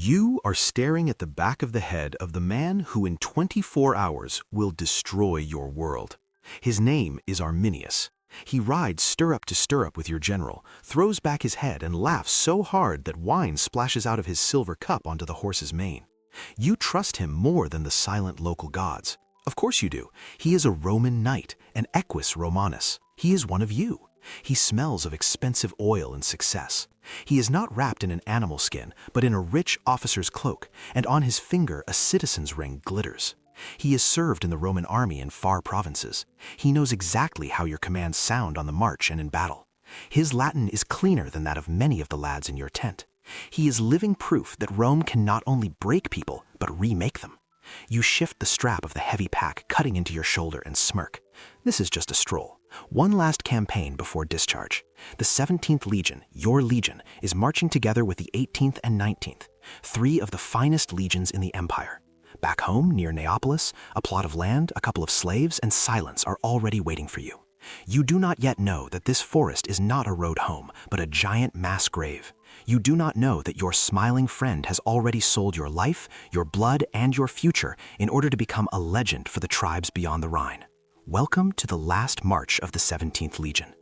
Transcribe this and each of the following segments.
You are staring at the back of the head of the man who in 24 hours will destroy your world. His name is Arminius. He rides stirrup to stirrup with your general, throws back his head and laughs so hard that wine splashes out of his silver cup onto the horse's mane. You trust him more than the silent local gods. Of course you do. He is a Roman knight, an equus Romanus. He is one of you. He smells of expensive oil and success. He is not wrapped in an animal skin, but in a rich officer's cloak, and on his finger a citizen's ring glitters. He has served in the Roman army in far provinces. He knows exactly how your commands sound on the march and in battle. His Latin is cleaner than that of many of the lads in your tent. He is living proof that Rome can not only break people, but remake them. You shift the strap of the heavy pack cutting into your shoulder and smirk. This is just a stroll. One last campaign before discharge. The 17th Legion, your legion, is marching together with the 18th and 19th, three of the finest legions in the empire. Back home, near Neapolis, a plot of land, a couple of slaves, and silence are already waiting for you. You do not yet know that this forest is not a road home, but a giant mass grave. You do not know that your smiling friend has already sold your life, your blood, and your future in order to become a legend for the tribes beyond the Rhine. Welcome to the last march of the 17th Legion.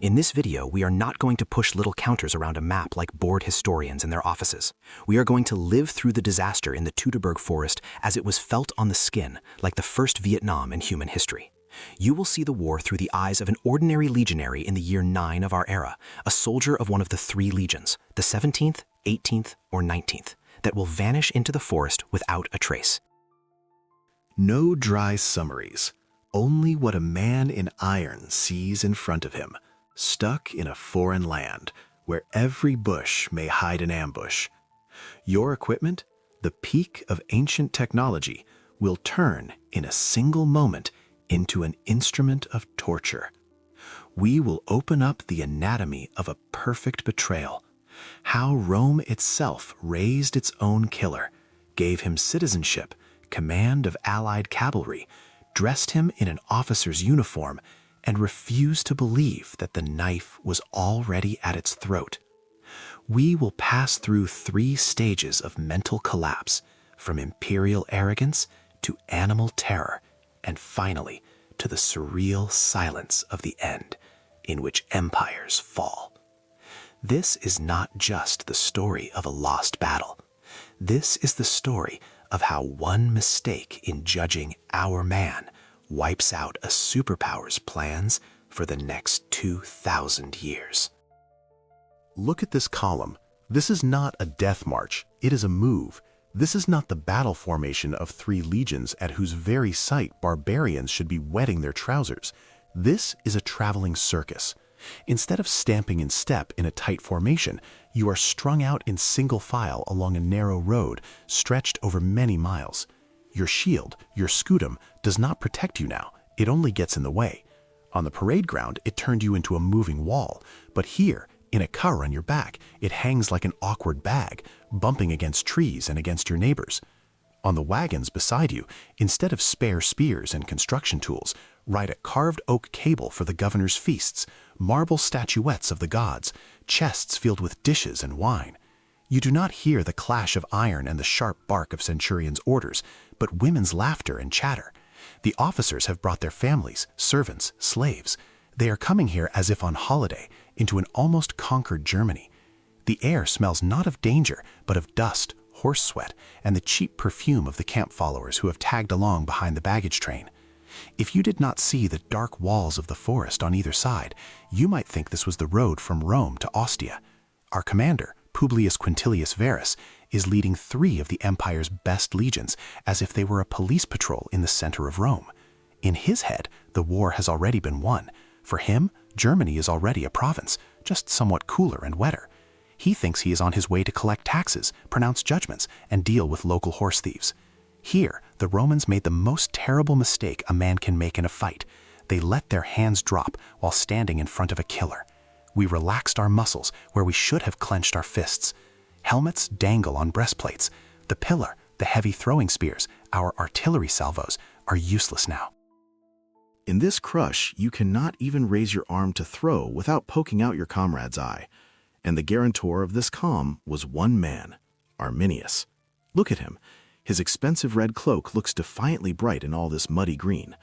In this video, we are not going to push little counters around a map like bored historians in their offices. We are going to live through the disaster in the Teutoburg forest as it was felt on the skin, like the first Vietnam in human history. You will see the war through the eyes of an ordinary legionary in the year 9 of our era, a soldier of one of the three legions, the 17th, 18th, or 19th, that will vanish into the forest without a trace. No dry summaries. Only what a man in iron sees in front of him, stuck in a foreign land where every bush may hide an ambush. Your equipment, the peak of ancient technology, will turn in a single moment into an instrument of torture. We will open up the anatomy of a perfect betrayal, how Rome itself raised its own killer, gave him citizenship, command of allied cavalry, dressed him in an officer's uniform, and refused to believe that the knife was already at its throat. We will pass through 3 stages of mental collapse, from imperial arrogance to animal terror, and finally to the surreal silence of the end, in which empires fall. This is not just the story of a lost battle. This is the story of how one mistake in judging our man wipes out a superpower's plans for the next 2,000 years. Look at this column. This is not a death march, it is a move. This is not the battle formation of 3 legions at whose very sight barbarians should be wetting their trousers. This is a traveling circus. Instead of stamping in step in a tight formation, you are strung out in single file along a narrow road stretched over many miles. Your shield, your scutum, does not protect you now, it only gets in the way. On the parade ground, it turned you into a moving wall, but here, in a car on your back, it hangs like an awkward bag, bumping against trees and against your neighbors. On the wagons beside you, instead of spare spears and construction tools, ride a carved oak cable for the governor's feasts, marble statuettes of the gods, chests filled with dishes and wine. You do not hear the clash of iron and the sharp bark of centurions' orders, but women's laughter and chatter. The officers have brought their families, servants, slaves. They are coming here as if on holiday, into an almost conquered Germany. The air smells not of danger, but of dust, horse sweat, and the cheap perfume of the camp followers who have tagged along behind the baggage train. If you did not see the dark walls of the forest on either side, you might think this was the road from Rome to Ostia. Our commander, Publius Quintilius Verus, is leading 3 of the empire's best legions as if they were a police patrol in the center of Rome. In his head, the war has already been won. For him, Germany is already a province, just somewhat cooler and wetter. He thinks he is on his way to collect taxes, pronounce judgments, and deal with local horse thieves. Here, the Romans made the most terrible mistake a man can make in a fight. They let their hands drop while standing in front of a killer. We relaxed our muscles where we should have clenched our fists. Helmets dangle on breastplates. The pillar, the heavy throwing spears, our artillery salvos, are useless now. In this crush, you cannot even raise your arm to throw without poking out your comrade's eye. And the guarantor of this calm was one man, Arminius. Look at him. His expensive red cloak looks defiantly bright in all this muddy green.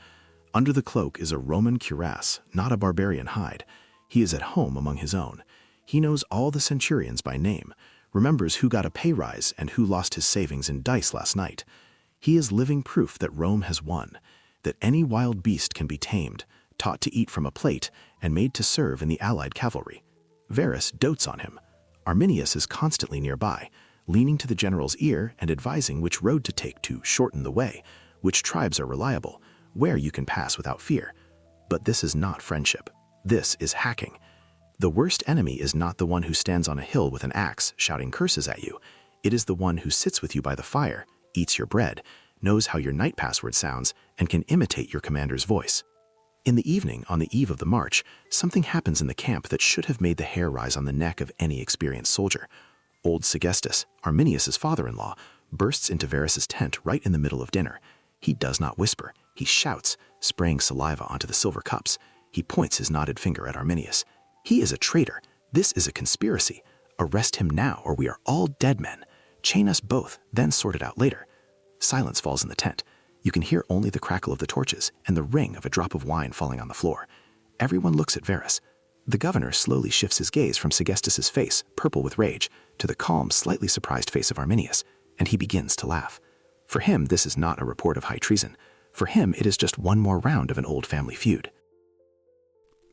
Under the cloak is a Roman cuirass, not a barbarian hide. He is at home among his own. He knows all the centurions by name, remembers who got a pay rise and who lost his savings in dice last night. He is living proof that Rome has won, that any wild beast can be tamed, taught to eat from a plate, and made to serve in the allied cavalry. Verus dotes on him. Arminius is constantly nearby, leaning to the general's ear and advising which road to take to shorten the way, which tribes are reliable, where you can pass without fear. But this is not friendship. This is hacking. The worst enemy is not the one who stands on a hill with an axe shouting curses at you. It is the one who sits with you by the fire, eats your bread, knows how your night password sounds, and can imitate your commander's voice. In the evening, on the eve of the march, something happens in the camp that should have made the hair rise on the neck of any experienced soldier. Old Segestus, Arminius' father-in-law, bursts into Verus's tent right in the middle of dinner. He does not whisper. He shouts, spraying saliva onto the silver cups. He points his knotted finger at Arminius. He is a traitor. This is a conspiracy. Arrest him now, or we are all dead men. Chain us both, then sort it out later. Silence falls in the tent. You can hear only the crackle of the torches and the ring of a drop of wine falling on the floor. Everyone looks at Verus. The governor slowly shifts his gaze from Segestus' face, purple with rage, to the calm, slightly surprised face of Arminius, and he begins to laugh. For him, this is not a report of high treason. For him, it is just one more round of an old family feud.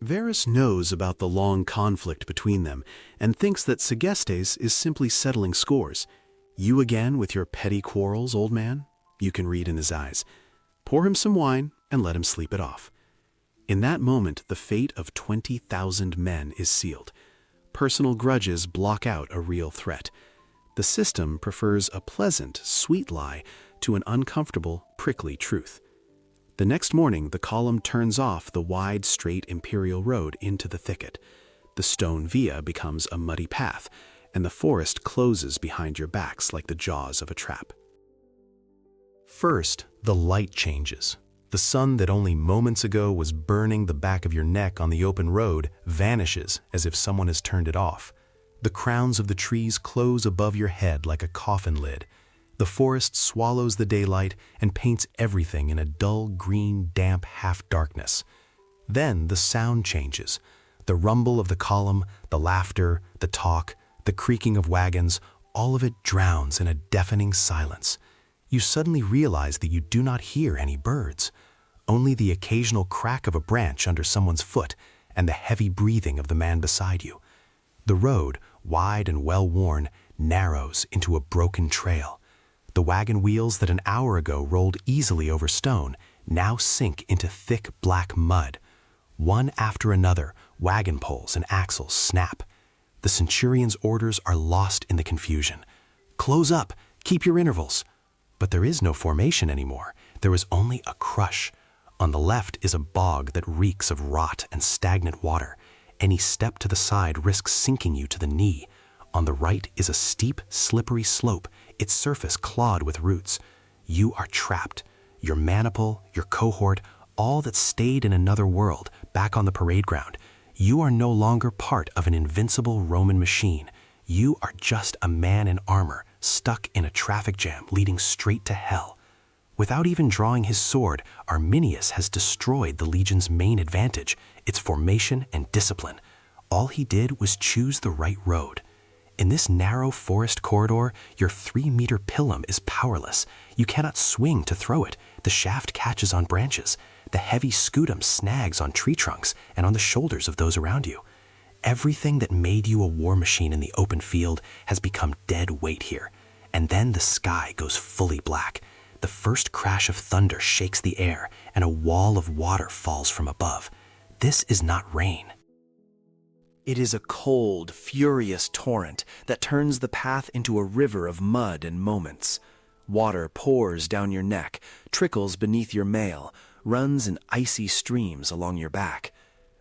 Verus knows about the long conflict between them and thinks that Segestes is simply settling scores. You again with your petty quarrels, old man? You can read in his eyes. Pour him some wine and let him sleep it off. In that moment, the fate of 20,000 men is sealed. Personal grudges block out a real threat. The system prefers a pleasant, sweet lie to an uncomfortable, prickly truth. The next morning, the column turns off the wide, straight imperial road into the thicket. The stone via becomes a muddy path, and the forest closes behind your backs like the jaws of a trap. First, the light changes. The sun that only moments ago was burning the back of your neck on the open road vanishes as if someone has turned it off. The crowns of the trees close above your head like a coffin lid. The forest swallows the daylight and paints everything in a dull green, damp half-darkness. Then the sound changes. The rumble of the column, the laughter, the talk, the creaking of wagons, all of it drowns in a deafening silence. You suddenly realize that you do not hear any birds, only the occasional crack of a branch under someone's foot and the heavy breathing of the man beside you. The road, wide and well-worn, narrows into a broken trail. The wagon wheels that an hour ago rolled easily over stone now sink into thick black mud. One after another, wagon poles and axles snap. The centurion's orders are lost in the confusion. Close up, keep your intervals. But there is no formation anymore. There is only a crush. On the left is a bog that reeks of rot and stagnant water. Any step to the side risks sinking you to the knee. On the right is a steep, slippery slope, its surface clawed with roots. You are trapped. Your maniple, your cohort, all that stayed in another world, back on the parade ground. You are no longer part of an invincible Roman machine. You are just a man in armor, stuck in a traffic jam leading straight to hell. Without even drawing his sword, Arminius has destroyed the legion's main advantage, its formation and discipline. All he did was choose the right road. In this narrow forest corridor, your 3-meter pilum is powerless. You cannot swing to throw it. The shaft catches on branches. The heavy scutum snags on tree trunks and on the shoulders of those around you. Everything that made you a war machine in the open field has become dead weight here. And then the sky goes fully black. The first crash of thunder shakes the air, and a wall of water falls from above. This is not rain. It is a cold, furious torrent that turns the path into a river of mud and moments. Water pours down your neck, trickles beneath your mail, runs in icy streams along your back.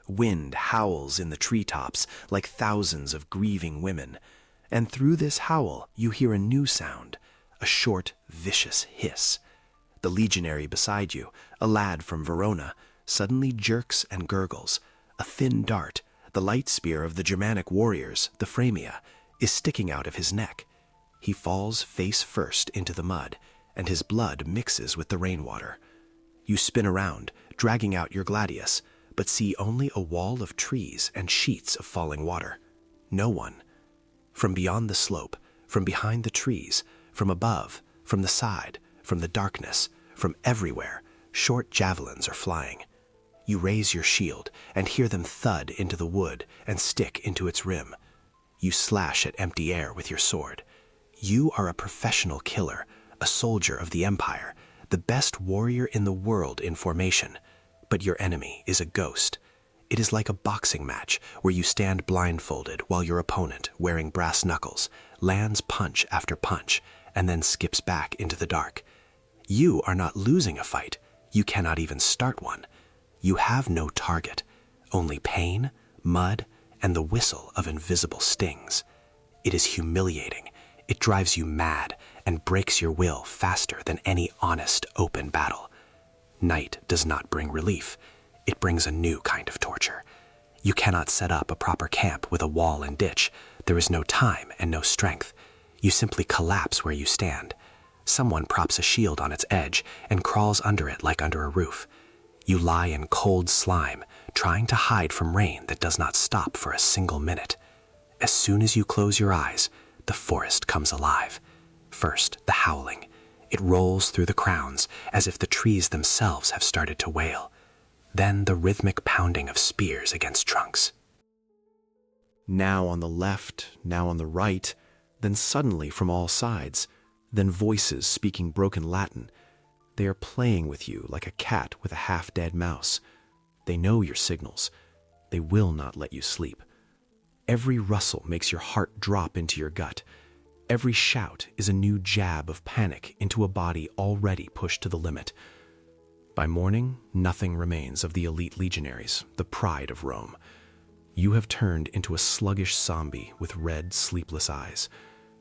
Wind howls in the treetops like thousands of grieving women. And through this howl, you hear a new sound, a short, vicious hiss. The legionary beside you, a lad from Verona, suddenly jerks and gurgles. A thin dart, the light spear of the Germanic warriors, the Framia, is sticking out of his neck. He falls face first into the mud, and his blood mixes with the rainwater. You spin around, dragging out your gladius, but see only a wall of trees and sheets of falling water. No one. From beyond the slope, from behind the trees, from above, from the side, from the darkness, from everywhere, short javelins are flying. You raise your shield and hear them thud into the wood and stick into its rim. You slash at empty air with your sword. You are a professional killer, a soldier of the Empire, the best warrior in the world in formation. But your enemy is a ghost. It is like a boxing match where you stand blindfolded while your opponent, wearing brass knuckles, lands punch after punch and then skips back into the dark. You are not losing a fight. You cannot even start one. You have no target, only pain, mud, and the whistle of invisible stings. It is humiliating. It drives you mad and breaks your will faster than any honest, open battle. Night does not bring relief. It brings a new kind of torture. You cannot set up a proper camp with a wall and ditch. There is no time and no strength. You simply collapse where you stand. Someone props a shield on its edge and crawls under it like under a roof. You lie in cold slime, trying to hide from rain that does not stop for a single minute. As soon as you close your eyes, the forest comes alive. First, the howling. It rolls through the crowns as if the trees themselves have started to wail. Then the rhythmic pounding of spears against trunks. Now on the left, now on the right, then suddenly from all sides, then voices speaking broken Latin. They are playing with you like a cat with a half-dead mouse. They know your signals. They will not let you sleep. Every rustle makes your heart drop into your gut. Every shout is a new jab of panic into a body already pushed to the limit. By morning, nothing remains of the elite legionaries, the pride of Rome. You have turned into a sluggish zombie with red, sleepless eyes.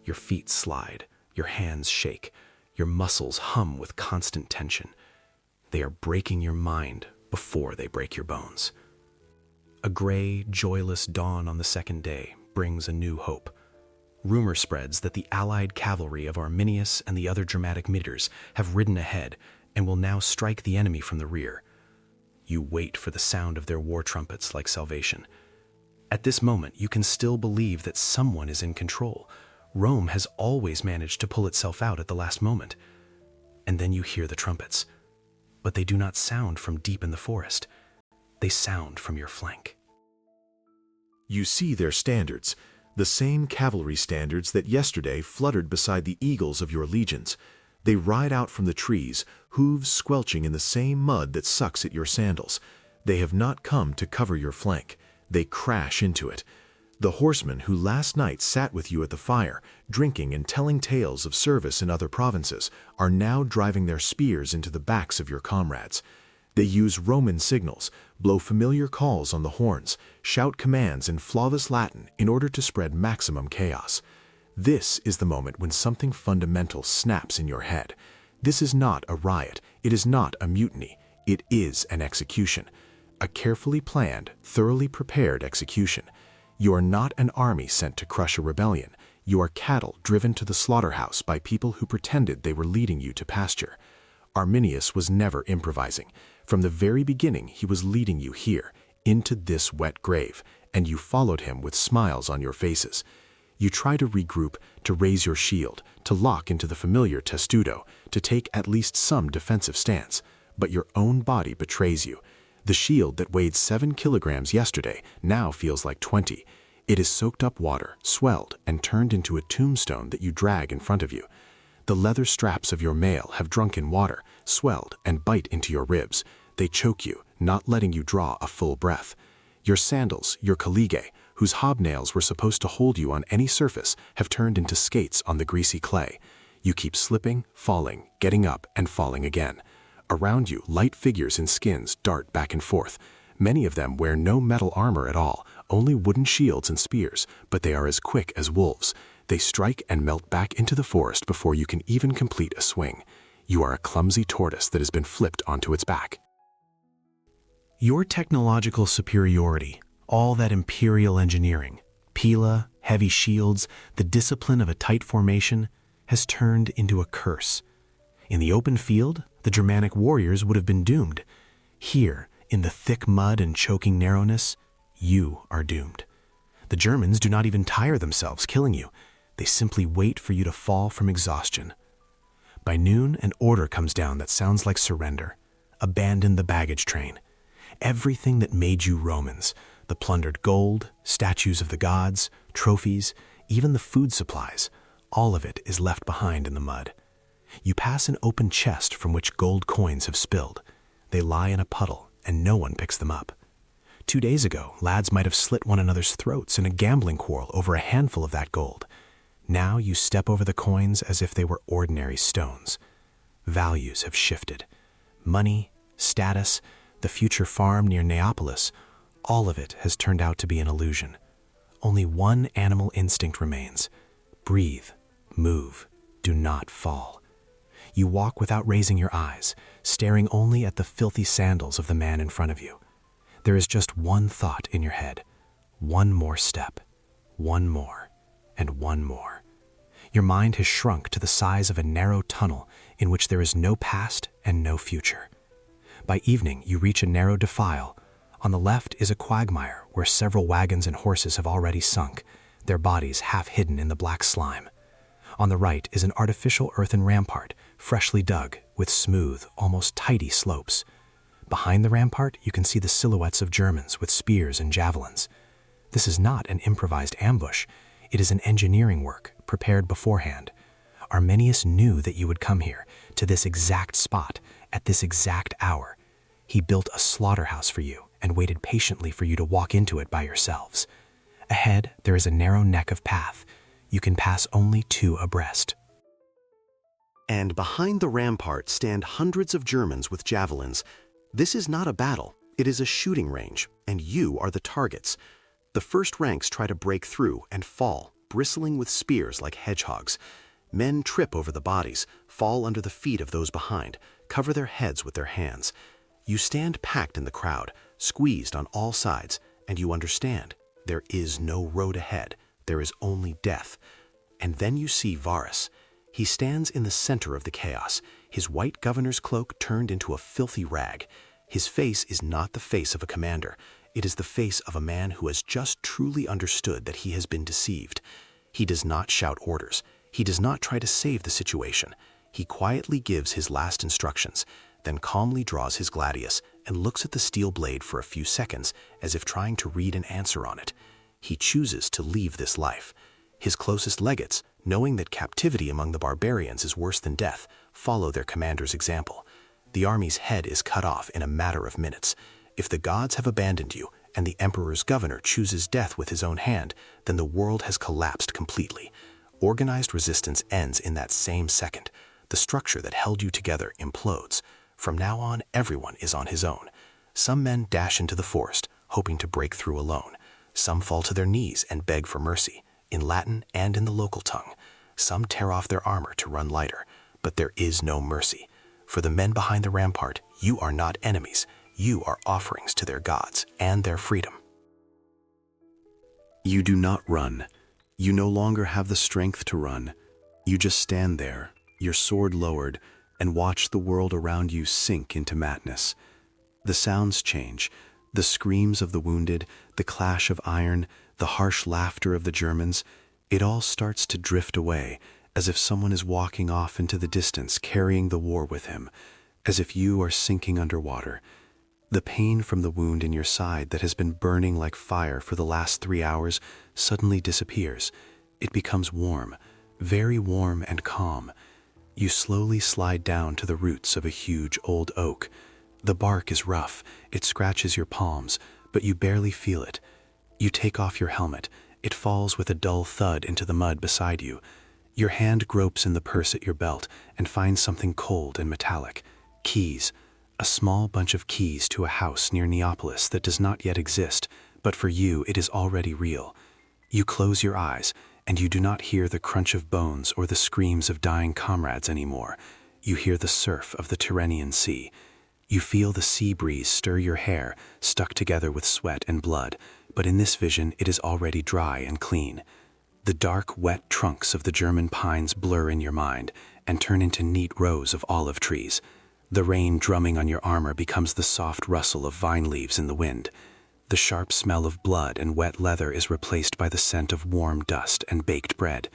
Your feet slide, your hands shake, your muscles hum with constant tension. They are breaking your mind before they break your bones. A gray, joyless dawn on the second day brings a new hope. Rumor spreads that the allied cavalry of Arminius and the other dramatic mitters have ridden ahead and will now strike the enemy from the rear. You wait for the sound of their war trumpets like salvation. At this moment, you can still believe that someone is in control. Rome has always managed to pull itself out at the last moment. And then you hear the trumpets. But they do not sound from deep in the forest. They sound from your flank. You see their standards, the same cavalry standards that yesterday fluttered beside the eagles of your legions. They ride out from the trees, hooves squelching in the same mud that sucks at your sandals. They have not come to cover your flank. They crash into it. The horsemen who last night sat with you at the fire, drinking and telling tales of service in other provinces, are now driving their spears into the backs of your comrades. They use Roman signals, blow familiar calls on the horns, shout commands in flawless Latin in order to spread maximum chaos. This is the moment when something fundamental snaps in your head. This is not a riot. It is not a mutiny. It is an execution. A carefully planned, thoroughly prepared execution. You are not an army sent to crush a rebellion. You are cattle driven to the slaughterhouse by people who pretended they were leading you to pasture. Arminius was never improvising. From the very beginning, he was leading you here, into this wet grave, and you followed him with smiles on your faces. You try to regroup, to raise your shield, to lock into the familiar testudo, to take at least some defensive stance, but your own body betrays you. The shield that weighed 7 kilograms yesterday now feels like 20. It is soaked up water, swelled, and turned into a tombstone that you drag in front of you. The leather straps of your mail have drunk in water, swelled, and bite into your ribs. They choke you, not letting you draw a full breath. Your sandals, your collegae, whose hobnails were supposed to hold you on any surface, have turned into skates on the greasy clay. You keep slipping, falling, getting up, and falling again. Around you, light figures in skins dart back and forth. Many of them wear no metal armor at all, only wooden shields and spears, but they are as quick as wolves. They strike and melt back into the forest before you can even complete a swing. You are a clumsy tortoise that has been flipped onto its back. Your technological superiority, all that imperial engineering, Pila, heavy shields, the discipline of a tight formation, has turned into a curse. In the open field, the Germanic warriors would have been doomed. Here, in the thick mud and choking narrowness, you are doomed. The Germans do not even tire themselves killing you. They simply wait for you to fall from exhaustion. By noon, an order comes down that sounds like surrender. Abandon the baggage train. Everything that made you Romans, the plundered gold, statues of the gods, trophies, even the food supplies, all of it is left behind in the mud. You pass an open chest from which gold coins have spilled. They lie in a puddle, and no one picks them up. 2 days ago, lads might have slit one another's throats in a gambling quarrel over a handful of that gold. Now you step over the coins as if they were ordinary stones. Values have shifted. Money, status, the future farm near Neapolis, all of it has turned out to be an illusion. Only one animal instinct remains. Breathe, move, do not fall. You walk without raising your eyes, staring only at the filthy sandals of the man in front of you. There is just one thought in your head. One more step, one more, and one more. Your mind has shrunk to the size of a narrow tunnel in which there is no past and no future. By evening, you reach a narrow defile. On the left is a quagmire where several wagons and horses have already sunk, their bodies half hidden in the black slime. On the right is an artificial earthen rampart, freshly dug, with smooth, almost tidy slopes. Behind the rampart, you can see the silhouettes of Germans with spears and javelins. This is not an improvised ambush. It is an engineering work, prepared beforehand. Arminius knew that you would come here, to this exact spot, at this exact hour. He built a slaughterhouse for you and waited patiently for you to walk into it by yourselves. Ahead, there is a narrow neck of path. You can pass only 2 abreast. And behind the rampart stand hundreds of Germans with javelins. This is not a battle, it is a shooting range, and you are the targets. The first ranks try to break through and fall, bristling with spears like hedgehogs. Men trip over the bodies, fall under the feet of those behind, cover their heads with their hands. You stand packed in the crowd, squeezed on all sides, and you understand there is no road ahead, there is only death. And then you see Varus. He stands in the center of the chaos, his white governor's cloak turned into a filthy rag. His face is not the face of a commander. It is the face of a man who has just truly understood that he has been deceived. He does not shout orders. He does not try to save the situation. He quietly gives his last instructions, then calmly draws his gladius and looks at the steel blade for a few seconds as if trying to read an answer on it. He chooses to leave this life. His closest legates, knowing that captivity among the barbarians is worse than death, follow their commander's example. The army's head is cut off in a matter of minutes. If the gods have abandoned you and the emperor's governor chooses death with his own hand, then the world has collapsed completely. Organized resistance ends in that same second. The structure that held you together implodes. From now on, everyone is on his own. Some men dash into the forest, hoping to break through alone. Some fall to their knees and beg for mercy, in Latin and in the local tongue. Some tear off their armor to run lighter, but there is no mercy. For the men behind the rampart, you are not enemies. You are offerings to their gods and their freedom. You do not run. You no longer have the strength to run. You just stand there, your sword lowered, and watch the world around you sink into madness. The sounds change, the screams of the wounded, the clash of iron, the harsh laughter of the Germans. It all starts to drift away, as if someone is walking off into the distance carrying the war with him, as if you are sinking underwater. The pain from the wound in your side that has been burning like fire for the last 3 hours suddenly disappears. It becomes warm, very warm and calm. You slowly slide down to the roots of a huge old oak. The bark is rough, it scratches your palms, but you barely feel it. You take off your helmet. It falls with a dull thud into the mud beside you. Your hand gropes in the purse at your belt and finds something cold and metallic. Keys. A small bunch of keys to a house near Neapolis that does not yet exist, but for you it is already real. You close your eyes, and you do not hear the crunch of bones or the screams of dying comrades anymore. You hear the surf of the Tyrrhenian Sea. You feel the sea breeze stir your hair, stuck together with sweat and blood, but in this vision it is already dry and clean. The dark, wet trunks of the German pines blur in your mind and turn into neat rows of olive trees. The rain drumming on your armor becomes the soft rustle of vine leaves in the wind. The sharp smell of blood and wet leather is replaced by the scent of warm dust and baked bread.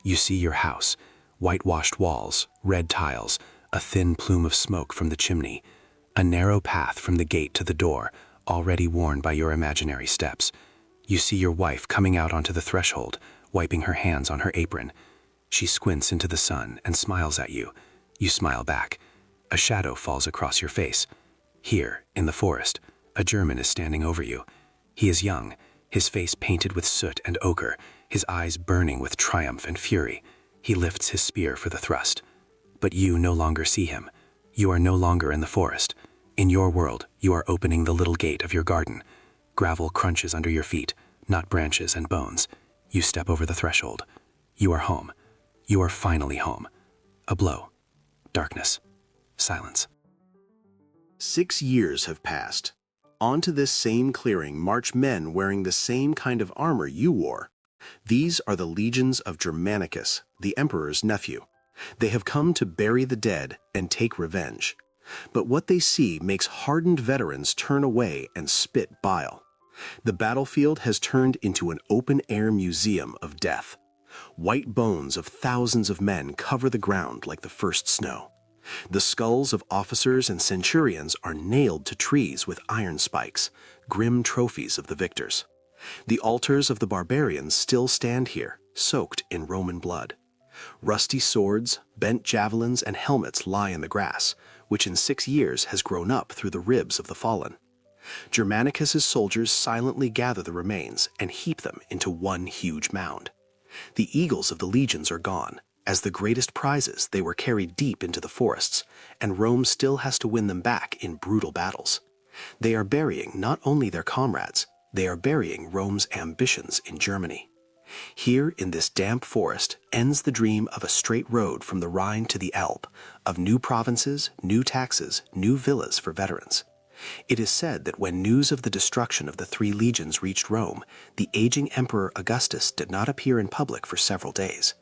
You see your house, whitewashed walls, red tiles, a thin plume of smoke from the chimney, a narrow path from the gate to the door, already worn by your imaginary steps. You see your wife coming out onto the threshold, wiping her hands on her apron. She squints into the sun and smiles at you. You smile back. A shadow falls across your face. Here, in the forest, a German is standing over you. He is young, his face painted with soot and ochre, his eyes burning with triumph and fury. He lifts his spear for the thrust. But you no longer see him. You are no longer in the forest. In your world, you are opening the little gate of your garden. Gravel crunches under your feet, not branches and bones. You step over the threshold. You are home. You are finally home. A blow. Darkness. Silence. 6 years have passed. Onto this same clearing march men wearing the same kind of armor you wore. These are the legions of Germanicus, the emperor's nephew. They have come to bury the dead and take revenge. But what they see makes hardened veterans turn away and spit bile. The battlefield has turned into an open-air museum of death. White bones of thousands of men cover the ground like the first snow. The skulls of officers and centurions are nailed to trees with iron spikes, grim trophies of the victors. The altars of the barbarians still stand here, soaked in Roman blood. Rusty swords, bent javelins, and helmets lie in the grass, which in 6 years has grown up through the ribs of the fallen. Germanicus's soldiers silently gather the remains and heap them into one huge mound. The eagles of the legions are gone. As the greatest prizes, they were carried deep into the forests, and Rome still has to win them back in brutal battles. They are burying not only their comrades, they are burying Rome's ambitions in Germany. Here in this damp forest ends the dream of a straight road from the Rhine to the Elbe, of new provinces, new taxes, new villas for veterans. It is said that when news of the destruction of the 3 legions reached Rome, the aging Emperor Augustus did not appear in public for several days.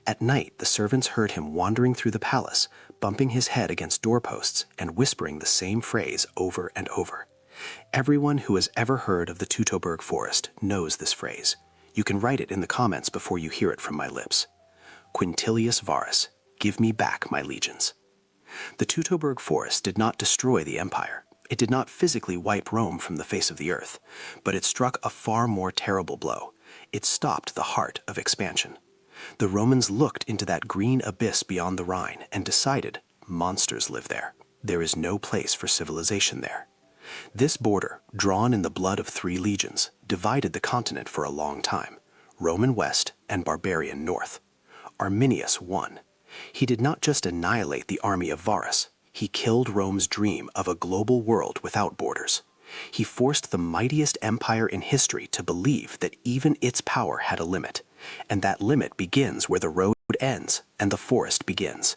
At night, the servants heard him wandering through the palace, bumping his head against doorposts and whispering the same phrase over and over. Everyone who has ever heard of the Teutoburg forest knows this phrase. You can write it in the comments before you hear it from my lips. Quintilius Varus, give me back my legions. The Teutoburg forest did not destroy the empire. It did not physically wipe Rome from the face of the earth, but it struck a far more terrible blow. It stopped the heart of expansion. The Romans looked into that green abyss beyond the Rhine and decided, monsters live there. There is no place for civilization there. This border, drawn in the blood of 3 legions, divided the continent for a long time, Roman west and barbarian north. Arminius won. He did not just annihilate the army of Varus, he killed Rome's dream of a global world without borders. He forced the mightiest empire in history to believe that even its power had a limit, and that limit begins where the road ends and the forest begins.